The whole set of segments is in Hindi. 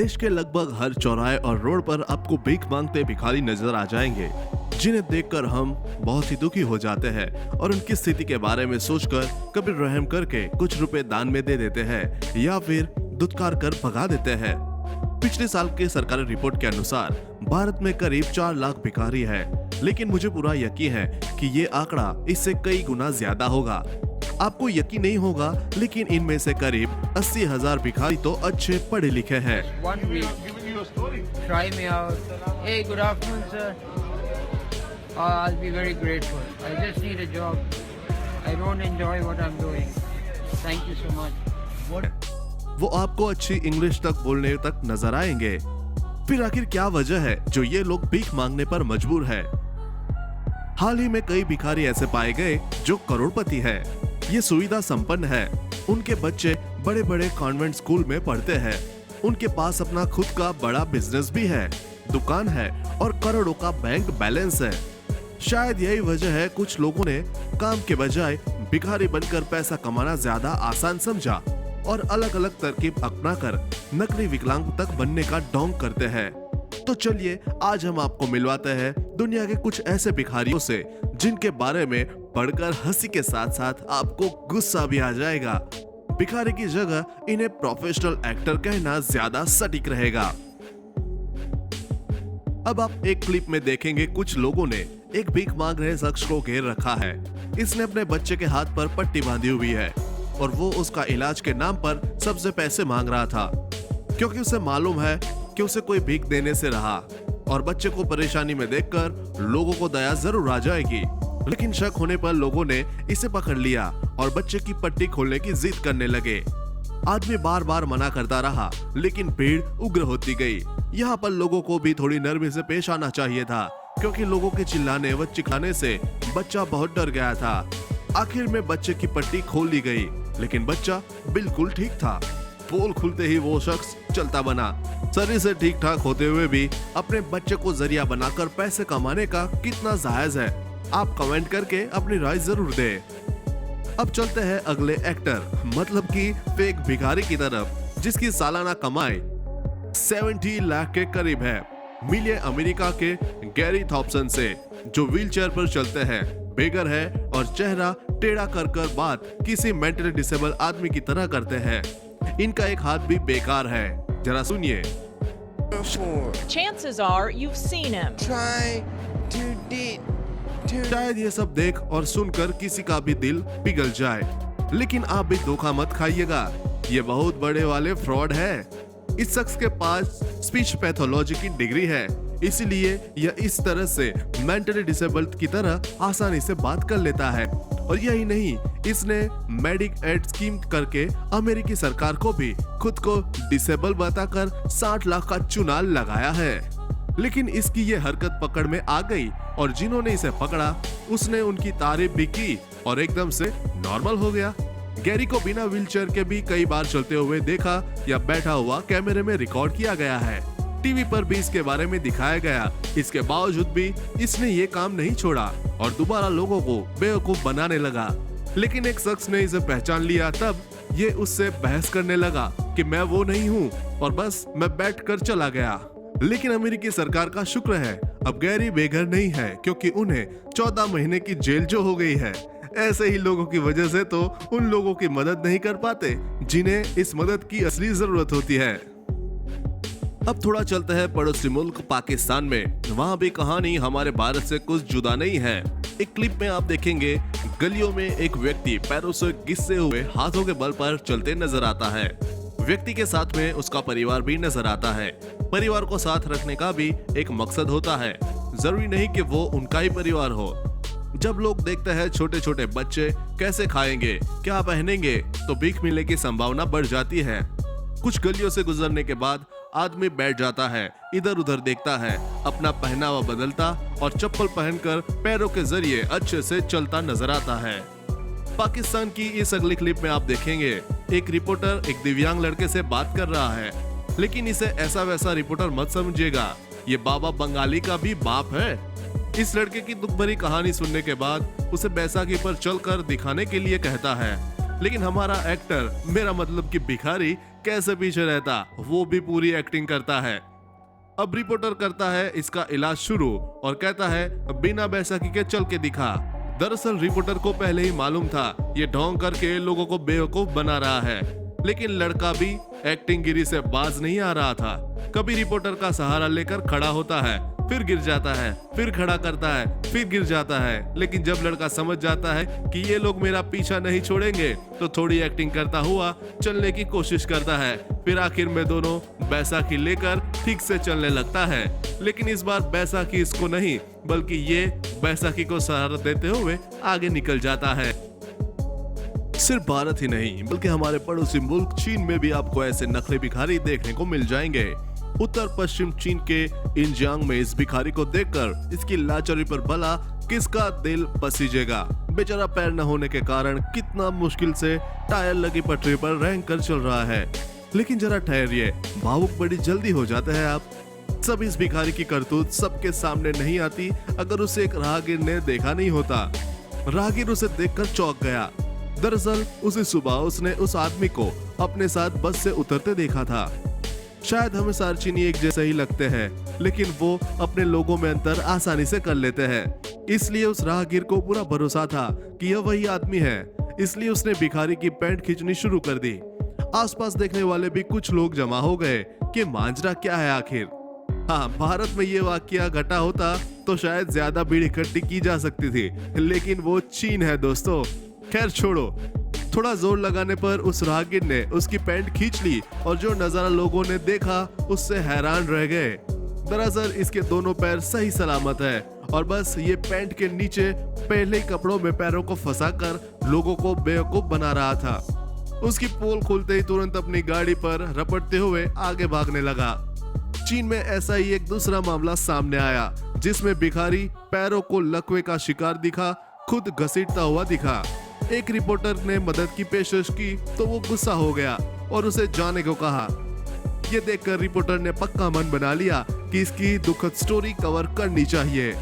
देश के लगभग हर चौराहे और रोड पर आपको भीख मांगते भिखारी नजर आ जाएंगे, जिन्हें देखकर हम बहुत ही दुखी हो जाते हैं और उनकी स्थिति के बारे में सोचकर कभी रहम करके कुछ रुपए दान में दे देते हैं या फिर दुत्कार कर भगा देते हैं। पिछले साल के सरकारी रिपोर्ट के अनुसार भारत में करीब 4 लाख भिखारी हैं, लेकिन मुझे पूरा यकीन है कि ये आंकड़ा इससे कई गुना ज्यादा होगा। आपको यकीन नहीं होगा, लेकिन इनमें से करीब 80,000 भिखारी तो अच्छे पढ़े लिखे हैं। One week, try me out. Hey, good afternoon, sir. I'll be very grateful. I just need a job. I don't enjoy what I'm doing. Thank you so much. वो आपको अच्छी इंग्लिश तक बोलने तक नजर आएंगे। फिर आखिर क्या वजह है जो ये लोग भीख मांगने पर मजबूर है? हाल ही में कई भिखारी ऐसे पाए गए जो करोड़पति है, ये सुविधा संपन्न है, उनके बच्चे बड़े बड़े कॉन्वेंट स्कूल में पढ़ते हैं, उनके पास अपना खुद का बड़ा बिजनेस भी है, दुकान है और करोड़ों का बैंक बैलेंस है। शायद यही वजह है कुछ लोगों ने काम के बजाय भिखारी बनकर पैसा कमाना ज्यादा आसान समझा और अलग अलग तरकीब अपनाकर नकली विकलांग तक बनने का ढोंग करते हैं। तो चलिए आज हम आपको मिलवाते हैं दुनिया के कुछ ऐसे भिखारियों से जिनके बारे में पढ़कर हंसी के साथ साथ आपको गुस्सा भी आ जाएगा। भिखारी की जगह इन्हें प्रोफेशनल एक्टर कहना ज्यादा सटीक रहेगा। अब आप एक क्लिप में देखेंगे कुछ लोगों ने एक भीख मांग रहे शख्स को घेर रखा है। इसने अपने बच्चे के हाथ पर पट्टी बांधी हुई है और वो उसका इलाज के नाम पर सबसे पैसे मांग रहा था, क्योंकि उसे मालूम है कि उसे कोई भीख देने से रहा और बच्चे को परेशानी में देखकर लोगों को दया जरूर आ जाएगी। लेकिन शक होने पर लोगों ने इसे पकड़ लिया और बच्चे की पट्टी खोलने की जिद करने लगे। आदमी बार बार मना करता रहा, लेकिन भीड़ उग्र होती गई। यहाँ पर लोगों को भी थोड़ी नरमी से पेश आना चाहिए था, क्योंकि लोगों के चिल्लाने व चिल्लाने से बच्चा बहुत डर गया था। आखिर में बच्चे की पट्टी खोल दी गई, लेकिन बच्चा बिल्कुल ठीक था। पोल खुलते ही वो शख्स चलता बना। शरीर से ठीक ठाक होते हुए भी अपने बच्चे को जरिया बनाकर पैसे कमाने का कितना जायज है? आप कमेंट करके अपनी राय जरूर दें। अब चलते हैं अगले एक्टर मतलब कि फेक भिखारी की तरफ, जिसकी सालाना कमाई 70 लाख के करीब है। मिलिए अमेरिका के गैरी थॉम्पसन से, जो व्हीलचेयर पर चलते हैं, बेगर है और चेहरा टेढ़ा कर बात किसी मेंटली डिसेबल आदमी की तरह करते हैं। इनका एक हाथ भी बेकार है, जरा सुनिए। Chances are you've seen him. शायद ये सब देख और सुनकर किसी का भी दिल पिघल जाए, लेकिन आप भी धोखा मत खाइएगा, ये बहुत बड़े वाले फ्रॉड है। इस शख्स के पास स्पीच पैथोलॉजी की डिग्री है, इसीलिए यह इस तरह से मेंटली डिसेबल्ड की तरह आसानी से बात कर लेता है। और यही नहीं, इसने मेडिक एड स्कीम करके अमेरिकी सरकार को भी खुद को डिसेबल बताकर 60 लाख का चुनाव लगाया है। लेकिन इसकी ये हरकत पकड़ में आ गई और जिन्होंने इसे पकड़ा उसने उनकी तारीफ भी की और एकदम से नॉर्मल हो गया। गैरी को बिना व्हीलचेयर के भी कई बार चलते हुए देखा या बैठा हुआ कैमरे में रिकॉर्ड किया गया है। टीवी पर भी इसके बारे में दिखाया गया। इसके बावजूद भी इसने ये काम नहीं छोड़ा और दोबारा लोगों को बेवकूफ बनाने लगा। लेकिन एक शख्स ने इसे पहचान लिया, तब ये उससे बहस करने लगा कि मैं वो नहीं हूँ और बस मैं बैठ कर चला गया। लेकिन अमेरिकी सरकार का शुक्र है अब गैरी बेघर नहीं है, क्योंकि उन्हें 14 महीने की जेल जो हो गई है। ऐसे ही लोगों की वजह से तो उन लोगों की मदद नहीं कर पाते जिन्हें इस मदद की असली जरूरत होती है। अब थोड़ा चलते हैं पड़ोसी मुल्क पाकिस्तान में। वहाँ भी कहानी हमारे भारत से कुछ जुदा नहीं है। एक क्लिप में आप देखेंगे गलियों में एक व्यक्ति पैरों से घिसे हुए हाथों के बल पर चलते नजर आता है। व्यक्ति के साथ में उसका परिवार भी नजर आता है। परिवार को साथ रखने का भी एक मकसद होता है, जरूरी नहीं कि वो उनका ही परिवार हो। जब लोग देखते हैं छोटे छोटे बच्चे कैसे खाएंगे, क्या पहनेंगे, तो भीख मिलने की संभावना बढ़ जाती है। कुछ गलियों से गुजरने के बाद आदमी बैठ जाता है, इधर उधर देखता है, अपना पहनावा बदलता और चप्पल पहनकर पैरों के जरिए अच्छे से चलता नजर आता है। पाकिस्तान की इस अगली क्लिप में आप देखेंगे एक रिपोर्टर एक दिव्यांग लड़के से बात कर रहा है, लेकिन इसे ऐसा वैसा रिपोर्टर मत समझिएगा, ये बाबा बंगाली का भी बाप है। इस लड़के की दुख भरी कहानी सुनने के बाद उसे बैसाखी पर चलकर दिखाने के लिए कहता है। लेकिन हमारा एक्टर, मेरा मतलब कि भिखारी, कैसे पीछे रहता, वो भी पूरी एक्टिंग करता है। अब रिपोर्टर करता है इसका इलाज शुरू और कहता है बिना बैसाखी के चल के दिखा। दरअसल रिपोर्टर को पहले ही मालूम था ये ढोंग करके लोगों को बेवकूफ बना रहा है, लेकिन लड़का भी एक्टिंग गिरी से बाज नहीं आ रहा था। कभी रिपोर्टर का सहारा लेकर खड़ा होता है, फिर गिर जाता है, फिर खड़ा करता है, फिर गिर जाता है। लेकिन जब लड़का समझ जाता है कि ये लोग मेरा पीछा नहीं छोड़ेंगे, तो थोड़ी एक्टिंग करता हुआ चलने की कोशिश करता है। फिर आखिर में दोनों बैसाखी लेकर ठीक से चलने लगता है। लेकिन इस बार बैसाखी इसको नहीं, बल्कि ये बैसाखी को सहारा देते हुए आगे निकल जाता है। सिर्फ भारत ही नहीं, बल्कि हमारे पड़ोसी मुल्क चीन में भी आपको ऐसे नखरे भिखारी देखने को मिल जाएंगे। उत्तर पश्चिम चीन के इंजियांग में इस भिखारी को देखकर इसकी लाचारी पर भला किसका दिल पसीजेगा। बेचारा पैर न होने के कारण कितना मुश्किल से टायर लगी पटरी पर रेंग कर चल रहा है। लेकिन जरा ठहरिए, भावुक बड़ी जल्दी हो जाते हैं आप। सब इस भिखारी की करतूत सबके सामने नहीं आती अगर उसे एक राहगीर ने देखा नहीं होता। राहगीर उसे देखकर चौंक गया। दरअसल उसी सुबह उसने उस आदमी को अपने साथ बस से उतरते देखा था। शायद हमें सारे चीनी एक जैसे ही लगते हैं, लेकिन वो अपने लोगों में अंतर आसानी से कर लेते हैं। इसलिए उस राहगीर को पूरा भरोसा था कि यह वही आदमी है, इसलिए उसने भिखारी की पैंट खींचनी शुरू कर दी। आसपास देखने वाले भी कुछ लोग जमा हो गए कि मांजरा क्या है आखिर। हाँ, भारत में ये वाकया घटा होता तो शायद ज्यादा भीड़ इकट्ठी की जा सकती थी, लेकिन वो चीन है दोस्तों। खैर छोड़ो, थोड़ा जोर लगाने पर उस राहगीर ने उसकी पैंट खींच ली और जो नजारा लोगों ने देखा उससे हैरान रह गए। दरअसल इसके दोनों पैर सही सलामत है और बस ये पैंट के नीचे पहले ही कपड़ों में पैरों को फंसाकर लोगों को बेवकूफ बना रहा था। उसकी पोल खुलते ही तुरंत अपनी गाड़ी पर रपटते हुए आगे भागने लगा। चीन में ऐसा ही एक दूसरा मामला सामने आया, जिसमें भिखारी पैरों को लकवे का शिकार दिखा, खुद घसीटता हुआ दिखा। एक रिपोर्टर ने मदद की पेशकश की तो वो गुस्सा हो गया और उसे जाने को कहा। ये देखकर रिपोर्टर ने पक्का मन बना लिया कि इसकी दुखद स्टोरी कवर करनी चाहिए,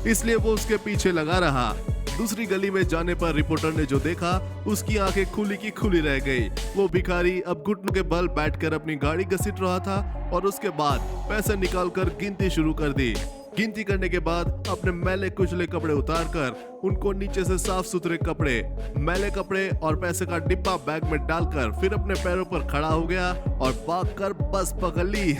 इसलिए वो उसके पीछे लगा रहा। दूसरी गली में जाने पर रिपोर्टर ने जो देखा उसकी आंखें खुली की खुली रह गई। वो भिखारी अब घुटनों के बल बैठकर अपनी गाड़ी घसीट रहा था और उसके बाद पैसे निकालकर गिनती शुरू कर दी। गिनती करने के बाद अपने मैले कुचले कपड़े उतारकर उनको नीचे से साफ सुथरे कपड़े, मैले कपड़े और पैसे का डिब्बा बैग में डालकर फिर अपने पैरों पर खड़ा हो गया और भागकर बस पकड़ ली।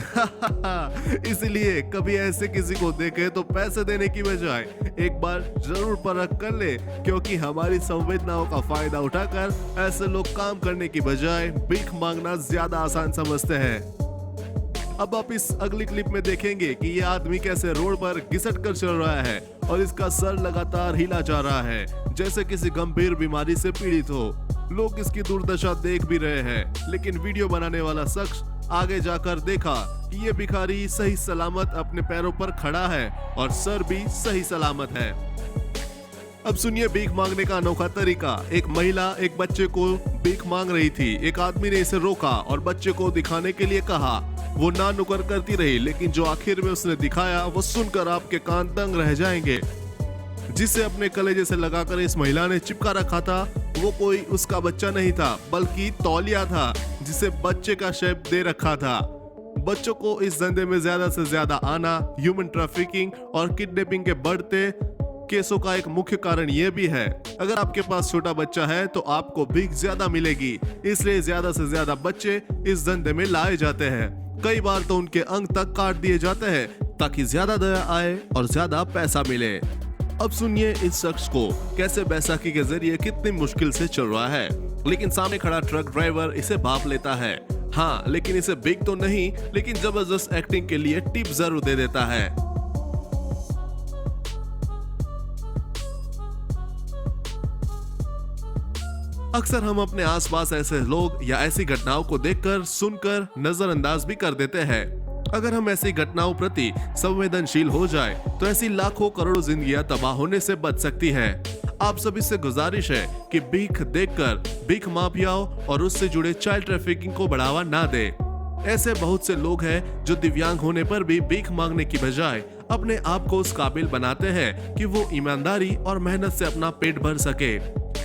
इसीलिए कभी ऐसे किसी को देखे तो पैसे देने की बजाय एक बार जरूर परख कर ले, क्योंकि हमारी संवेदनाओं का फायदा उठाकर ऐसे लोग काम करने की बजाय भीख मांगना ज्यादा आसान समझते हैं। अब आप इस अगली क्लिप में देखेंगे कि ये आदमी कैसे रोड पर घिसट कर चल रहा है और इसका सर लगातार हिला जा रहा है, जैसे किसी गंभीर बीमारी से पीड़ित हो। लोग इसकी दुर्दशा देख भी रहे हैं, लेकिन वीडियो बनाने वाला शख्स आगे जाकर देखा कि ये भिखारी सही सलामत अपने पैरों पर खड़ा है और सर भी सही सलामत है। अब सुनिए भीख मांगने का अनोखा तरीका। एक महिला एक बच्चे को भीख मांग रही थी। एक आदमी ने इसे रोका और बच्चे को दिखाने के लिए कहा। वो ना नुकर करती रही, लेकिन जो आखिर में उसने दिखाया वो सुनकर आपके कान दंग रह जाएंगे। जिसे अपने कलेजे से लगाकर इस महिला ने चिपका रखा था वो कोई उसका बच्चा नहीं था, बल्कि तौलिया था जिसे बच्चे का शेप दे रखा था। बच्चों को इस धंधे में ज्यादा से ज्यादा आना ह्यूमन ट्रैफिकिंग और किडनैपिंग के बढ़ते केसों का एक मुख्य कारण ये भी है। अगर आपके पास छोटा बच्चा है तो आपको भीख ज्यादा मिलेगी, इसलिए ज्यादा से ज्यादा बच्चे इस धंधे में लाए जाते हैं। कई बार तो उनके अंग तक काट दिए जाते हैं ताकि ज्यादा दया आए और ज्यादा पैसा मिले। अब सुनिए इस शख्स को कैसे बैसाखी के जरिए कितनी मुश्किल से चल रहा है, लेकिन सामने खड़ा ट्रक ड्राइवर इसे भाप लेता है। हाँ, लेकिन इसे भीख तो नहीं, लेकिन जबरदस्त एक्टिंग के लिए टिप जरूर दे देता है। अक्सर हम अपने आसपास ऐसे लोग या ऐसी घटनाओं को देखकर सुनकर नजरअंदाज भी कर देते हैं। अगर हम ऐसी घटनाओं प्रति संवेदनशील हो जाए तो ऐसी लाखों करोड़ों जिंदगियां तबाह होने से बच सकती है। आप सभी से गुजारिश है कि भीख देखकर भीख माफियाओं और उससे जुड़े चाइल्ड ट्रैफिकिंग को बढ़ावा ना दे। ऐसे बहुत से लोग हैं जो दिव्यांग होने पर भी भीख मांगने की बजाय अपने आप को उस काबिल बनाते हैं कि वो ईमानदारी और मेहनत से अपना पेट भर सके।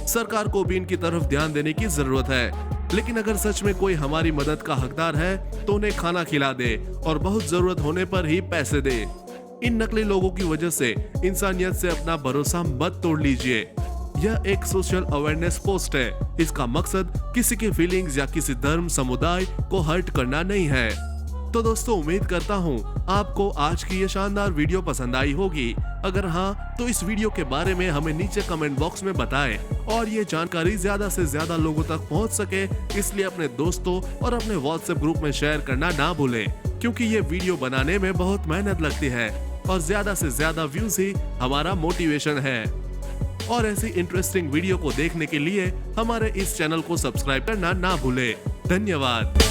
सरकार को भी इनकी तरफ ध्यान देने की जरूरत है। लेकिन अगर सच में कोई हमारी मदद का हकदार है तो उन्हें खाना खिला दे और बहुत जरूरत होने पर ही पैसे दे। इन नकली लोगों की वजह से इंसानियत से अपना भरोसा मत तोड़ लीजिए। यह एक सोशल अवेयरनेस पोस्ट है। इसका मकसद किसी की फीलिंग्स या किसी धर्म समुदाय को हर्ट करना नहीं है। तो दोस्तों, उम्मीद करता हूँ आपको आज की ये शानदार वीडियो पसंद आई होगी। अगर हाँ, तो इस वीडियो के बारे में हमें नीचे कमेंट बॉक्स में बताएं और ये जानकारी ज्यादा से ज्यादा लोगों तक पहुंच सके, इसलिए अपने दोस्तों और अपने व्हाट्सएप ग्रुप में शेयर करना ना भूलें, क्योंकि ये वीडियो बनाने में बहुत मेहनत लगती है और ज्यादा से ज्यादा व्यूज ही हमारा मोटिवेशन है। और ऐसी इंटरेस्टिंग वीडियो को देखने के लिए हमारे इस चैनल को सब्सक्राइब करना ना भूलें। धन्यवाद।